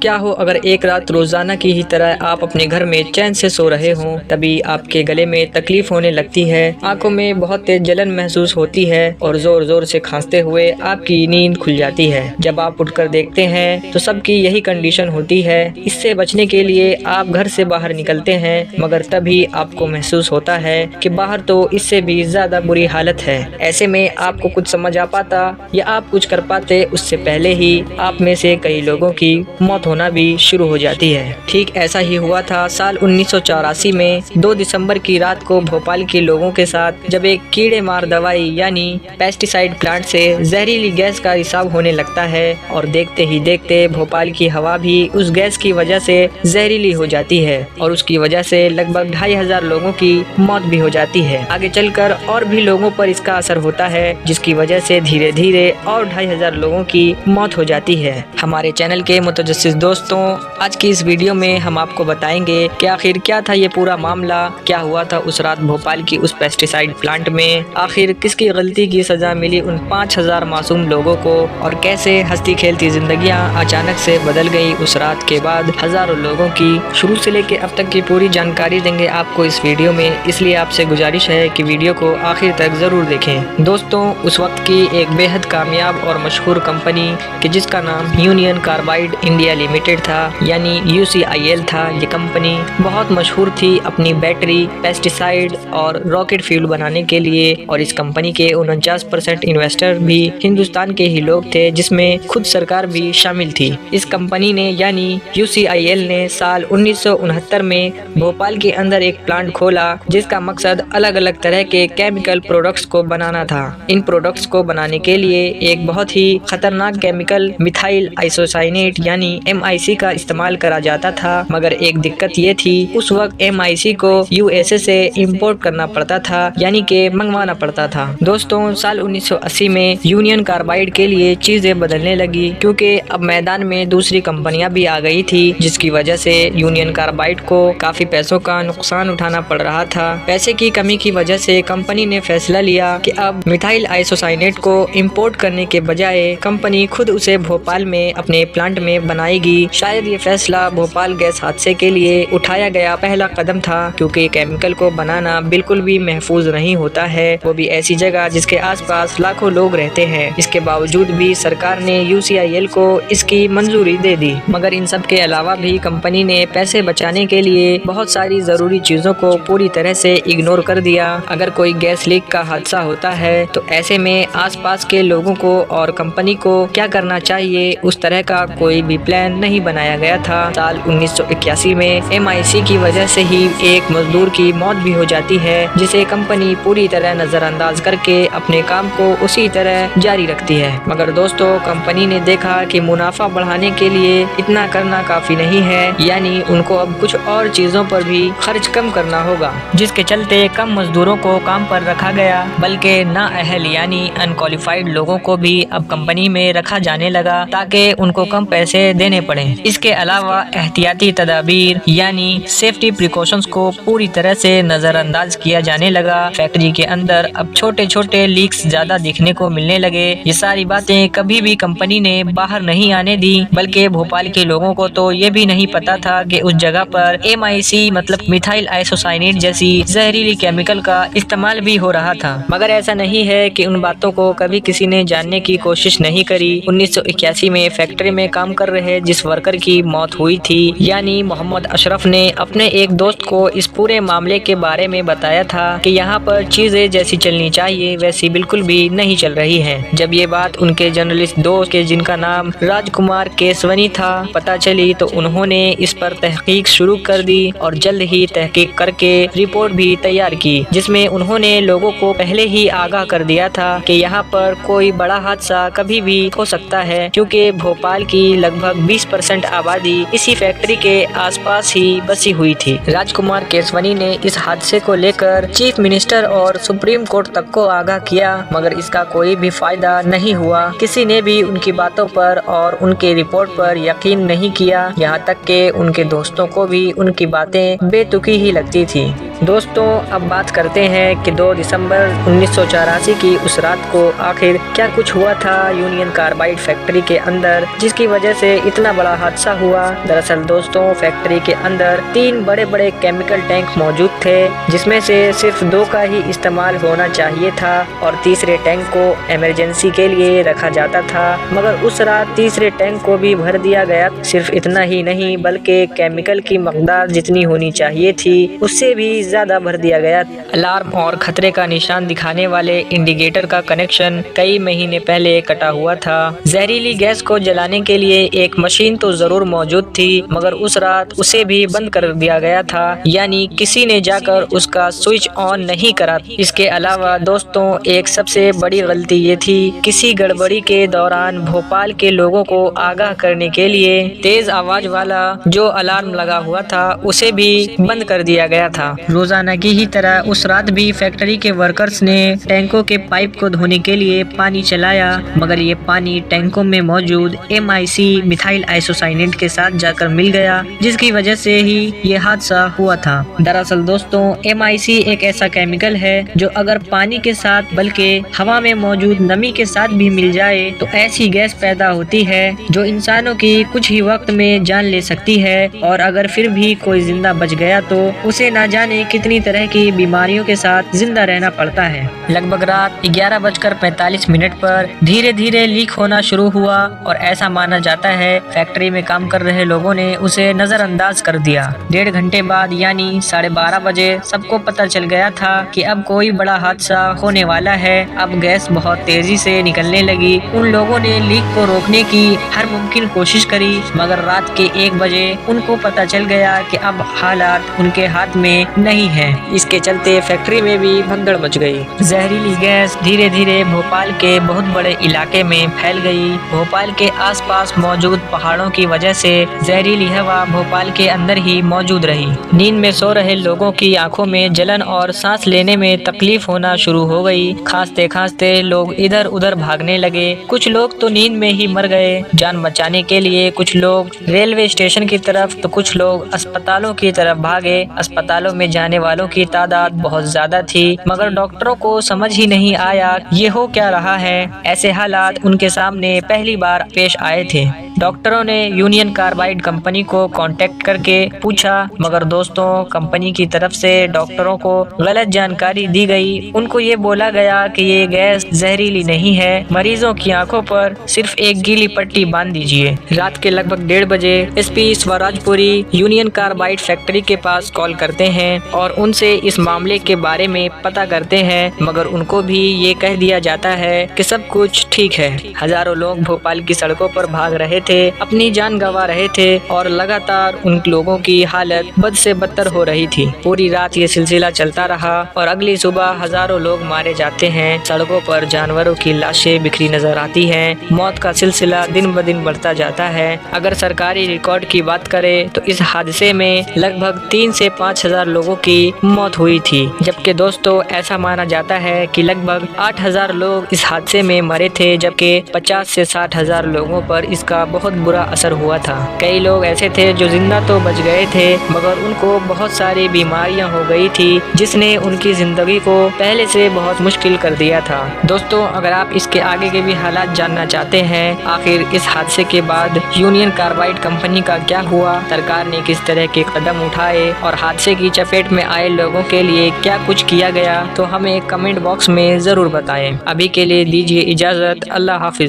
क्या हो अगर एक रात रोजाना की ही तरह आप अपने घर में चैन से सो रहे हों, तभी आपके गले में तकलीफ होने लगती है, आंखों में बहुत तेज जलन महसूस होती है और जोर जोर से खांसते हुए आपकी नींद खुल जाती है। जब आप उठकर देखते हैं तो सबकी यही कंडीशन होती है। इससे बचने के लिए आप घर से बाहर निकलते हैं, मगर तभी आपको महसूस होता है कि बाहर तो इससे भी ज्यादा बुरी हालत है। ऐसे में आपको कुछ समझ आ पाता या आप कुछ कर पाते उससे पहले ही आप में से कई लोगों की मौत होना भी शुरू हो जाती है। ठीक ऐसा ही हुआ था साल 1984 में 2 दिसंबर की रात को भोपाल के लोगों के साथ, जब एक कीड़े मार दवाई यानी पेस्टिसाइड प्लांट से जहरीली गैस का रिसाव होने लगता है और देखते ही देखते भोपाल की हवा भी उस गैस की वजह से जहरीली हो जाती है और उसकी वजह से लगभग 2500 लोगों की मौत भी हो जाती है। आगे चलकर और भी लोगों पर इसका असर होता है, जिसकी वजह से धीरे धीरे और 2500 लोगों की मौत हो जाती है। हमारे चैनल के मुतजस्सिस दोस्तों, आज की इस वीडियो में हम आपको बताएंगे कि आखिर क्या था ये पूरा मामला, क्या हुआ था उस रात भोपाल की उस पेस्टिसाइड प्लांट में, आखिर किसकी गलती की सजा मिली उन 5000 मासूम लोगों को और कैसे हंसती खेलती जिंदगियां अचानक से बदल गई उस रात के बाद हजारों लोगों की। शुरू से लेकर अब तक की पूरी जानकारी देंगे आपको इस वीडियो में, इसलिए आपसे गुजारिश है कि वीडियो को आखिर तक जरूर देखें। दोस्तों, उस वक्त की एक बेहद कामयाब और मशहूर कंपनी कि जिसका नाम यूनियन कार्बाइड इंडिया लिमिटेड था यानी UCIL था। ये कंपनी बहुत मशहूर थी अपनी बैटरी, पेस्टिसाइड और रॉकेट फ्यूल बनाने के लिए और इस कंपनी के 49% इन्वेस्टर भी हिंदुस्तान के ही लोग थे, जिसमें खुद सरकार भी शामिल थी। इस कंपनी ने यानी UCIL ने साल 1969 में भोपाल के अंदर एक प्लांट खोला, जिसका मकसद अलग अलग तरह के केमिकल प्रोडक्ट्स को बनाना था। इन प्रोडक्ट्स को बनाने के लिए एक बहुत ही खतरनाक केमिकल मिथाइल आइसोसाइनेट यानी MIC का इस्तेमाल करा जाता था, मगर एक दिक्कत ये थी उस वक्त MIC को USA से इंपोर्ट करना पड़ता था, यानी कि मंगवाना पड़ता था। दोस्तों, साल 1980 में यूनियन कार्बाइड के लिए चीजें बदलने लगी, क्योंकि अब मैदान में दूसरी कंपनियां भी आ गई थी, जिसकी वजह से यूनियन कार्बाइड को काफी पैसों का नुकसान उठाना पड़ रहा था। पैसे की कमी की वजह से कंपनी ने फैसला लिया कि अब मिथाइल आइसोसाइनेट को इंपोर्ट करने के बजाय कंपनी खुद उसे भोपाल में अपने प्लांट में बनाएगी। शायद ये फैसला भोपाल गैस हादसे के लिए उठाया गया पहला कदम था, क्योंकि केमिकल को बनाना बिल्कुल भी महफूज नहीं होता है, वो भी ऐसी जगह जिसके आसपास लाखों लोग रहते हैं। इसके बावजूद भी सरकार ने UCIL को इसकी मंजूरी दे दी, मगर इन सब के अलावा भी कंपनी ने पैसे बचाने के लिए बहुत सारी जरूरी चीजों को पूरी तरह से इग्नोर कर दिया। अगर कोई गैस लीक का हादसा होता है तो ऐसे में आसपास के लोगों को और कंपनी को क्या करना चाहिए, उस तरह का कोई भी प्लान नहीं बनाया गया था। साल 1981 में MIC की वजह से ही एक मजदूर की मौत भी हो जाती है, जिसे कंपनी पूरी तरह नजरअंदाज करके अपने काम को उसी तरह जारी रखती है। मगर दोस्तों, कंपनी ने देखा कि मुनाफा बढ़ाने के लिए इतना करना काफी नहीं है, यानी उनको अब कुछ और चीजों पर भी खर्च कम करना होगा, जिसके चलते कम मजदूरों को काम पर रखा गया, बल्कि नाअहल यानी अनक्वालिफाइड लोगों को भी अब कंपनी में रखा जाने लगा ताकि उनको कम पैसे देने पड़े। इसके अलावा एहतियाती तदाबीर यानी सेफ्टी प्रिकॉशंस को पूरी तरह से नजरअंदाज किया जाने लगा। फैक्ट्री के अंदर अब छोटे छोटे लीक्स ज्यादा दिखने को मिलने लगे। ये सारी बातें कभी भी कंपनी ने बाहर नहीं आने दी, बल्कि भोपाल के लोगों को तो ये भी नहीं पता था कि उस जगह पर MIC मतलब मिथाइल आइसोसाइनेट जैसी जहरीली केमिकल का इस्तेमाल भी हो रहा था। मगर ऐसा नहीं है कि उन बातों को कभी किसी ने जानने की कोशिश नहीं करी। 1981 में फैक्ट्री में काम कर रहे जिस वर्कर की मौत हुई थी यानी मोहम्मद अशरफ ने अपने एक दोस्त को इस पूरे मामले के बारे में बताया था कि यहाँ पर चीजें जैसी चलनी चाहिए वैसी बिल्कुल भी नहीं चल रही हैं। जब ये बात उनके जर्नलिस्ट दोस्त के जिनका नाम राजकुमार केसवनी था पता चली तो उन्होंने इस पर तहकीक शुरू कर दी और जल्द ही तहकीक करके रिपोर्ट भी तैयार की, जिसमें उन्होंने लोगों को पहले ही आगाह कर दिया था कि यहाँ पर कोई बड़ा हादसा कभी भी हो सकता है, क्योंकि भोपाल की लगभग 20% आबादी इसी फैक्ट्री के आसपास ही बसी हुई थी। राजकुमार केसवनी ने इस हादसे को लेकर चीफ मिनिस्टर और सुप्रीम कोर्ट तक को आगाह किया, मगर इसका कोई भी फायदा नहीं हुआ। किसी ने भी उनकी बातों पर और उनके रिपोर्ट पर यकीन नहीं किया, यहाँ तक कि उनके दोस्तों को भी उनकी बातें बेतुकी ही लगती थी। दोस्तों अब बात करते हैं कि 2 दिसंबर 1984 की उस रात को आखिर क्या कुछ हुआ था यूनियन कार्बाइड फैक्ट्री के अंदर, जिसकी वजह से इतना बड़ा हादसा हुआ। दरअसल दोस्तों, फैक्ट्री के अंदर 3 बड़े बड़े केमिकल टैंक मौजूद थे, जिसमें से सिर्फ 2 का ही इस्तेमाल होना चाहिए था और तीसरे टैंक को इमरजेंसी के लिए रखा जाता था। मगर उस रात तीसरे टैंक को भी भर दिया गया। सिर्फ इतना ही नहीं बल्कि केमिकल की मकदार जितनी होनी चाहिए थी उससे भी ज्यादा भर दिया गया। अलार्म और खतरे का निशान दिखाने वाले इंडिकेटर का कनेक्शन कई महीने पहले कटा हुआ था। जहरीली गैस को जलाने के लिए एक मशीन तो जरूर मौजूद थी, मगर उस रात उसे भी बंद कर दिया गया था, यानी किसी ने जाकर उसका स्विच ऑन नहीं करा। इसके अलावा दोस्तों, एक सबसे बड़ी गलती ये थी, किसी गड़बड़ी के दौरान भोपाल के लोगों को आगाह करने के लिए तेज आवाज वाला जो अलार्म लगा हुआ था उसे भी बंद कर दिया गया था। रोजाना की ही तरह उस रात भी फैक्ट्री के वर्कर्स ने टैंकों के पाइप को धोने के लिए पानी चलाया, मगर ये पानी टैंकों में मौजूद MIC मिथाइल आइसोसाइनेट के साथ जाकर मिल गया, जिसकी वजह से ही ये हादसा हुआ था। दरअसल दोस्तों, MIC एक ऐसा केमिकल है जो अगर पानी के साथ बल्कि हवा में मौजूद नमी के साथ भी मिल जाए तो ऐसी गैस पैदा होती है जो इंसानों की कुछ ही वक्त में जान ले सकती है, और अगर फिर भी कोई जिंदा बच गया तो उसे ना जाने कितनी तरह की बीमारियों के साथ जिंदा रहना पड़ता है। लगभग रात 11:45 पर धीरे धीरे लीक होना शुरू हुआ और ऐसा माना जाता है फैक्ट्री में काम कर रहे लोगों ने उसे नजरअंदाज कर दिया। 1.5 घंटे बाद यानी 12:30 बजे सबको पता चल गया था कि अब कोई बड़ा हादसा होने वाला है। अब गैस बहुत तेजी से निकलने लगी। उन लोगों ने लीक को रोकने की हर मुमकिन कोशिश करी, मगर रात के 1 बजे उनको पता चल गया कि अब हालात उनके हाथ में नहीं है। इसके चलते फैक्ट्री में भी भगदड़ मच गई। जहरीली गैस धीरे धीरे भोपाल के बहुत बड़े इलाके में फैल गई। भोपाल के आसपास मौजूद पहाड़ों की वजह से जहरीली हवा भोपाल के अंदर ही मौजूद रही। नींद में सो रहे लोगों की आंखों में जलन और सांस लेने में तकलीफ होना शुरू हो गई। खांसते खांसते लोग इधर उधर भागने लगे। कुछ लोग तो नींद में ही मर गए। जान बचाने के लिए कुछ लोग रेलवे स्टेशन की तरफ तो कुछ लोग अस्पतालों की तरफ भागे। अस्पतालों में जाने वालों की तादाद बहुत ज्यादा थी, मगर डॉक्टरों को समझ ही नहीं आया ये हो क्या रहा है। ऐसे हालात उनके सामने पहली बार पेश आए थे। डॉक्टरों ने यूनियन कार्बाइड कंपनी को कांटेक्ट करके पूछा, मगर दोस्तों कंपनी की तरफ से डॉक्टरों को गलत जानकारी दी गई। उनको ये बोला गया कि ये गैस जहरीली नहीं है, मरीजों की आंखों पर सिर्फ एक गीली पट्टी बांध दीजिए। रात के लगभग 1:30 बजे SP Swarajpuri union carbide factory के पास कॉल करते हैं और उनसे इस मामले के बारे में पता करते हैं, मगर उनको भी ये कह दिया जाता है कि सब कुछ ठीक है। हजारों लोग भोपाल की सड़कों पर भाग रहे थे, अपनी जान गंवा रहे थे और लगातार उन लोगों की हालत बद से बदतर हो रही थी। पूरी रात ये सिलसिला चलता रहा और अगली सुबह हजारों लोग मारे जाते हैं। सड़कों पर जानवरों की लाशें बिखरी नजर आती हैं। मौत का सिलसिला दिन ब दिन बढ़ता जाता है। अगर सरकारी रिकॉर्ड की बात करें तो इस हादसे में लगभग 3 से 5 हजार लोगों की मौत हुई थी, जबकि दोस्तों ऐसा माना जाता है कि लगभग 8,000 लोग इस हादसे में मरे थे, जबकि 50 से 60 हजार लोगों पर इसका बहुत बुरा असर हुआ था। कई लोग ऐसे थे जो जिंदा तो बच गए थे, मगर उनको बहुत सारी बीमारियां हो गई थी, जिसने उनकी जिंदगी को पहले से बहुत मुश्किल कर दिया था। दोस्तों अगर आप इसके आगे के भी हालात जानना चाहते हैं, आखिर इस हादसे के बाद यूनियन कार्बाइड कंपनी का क्या हुआ, सरकार ने किस तरह के कदम उठाए और हादसे की चपेट में आए लोगों के लिए क्या कुछ किया गया, तो हमें कमेंट बॉक्स में जरूर बताएं। अभी के लिए दीजिए इजाजत। अल्लाह हाफिज।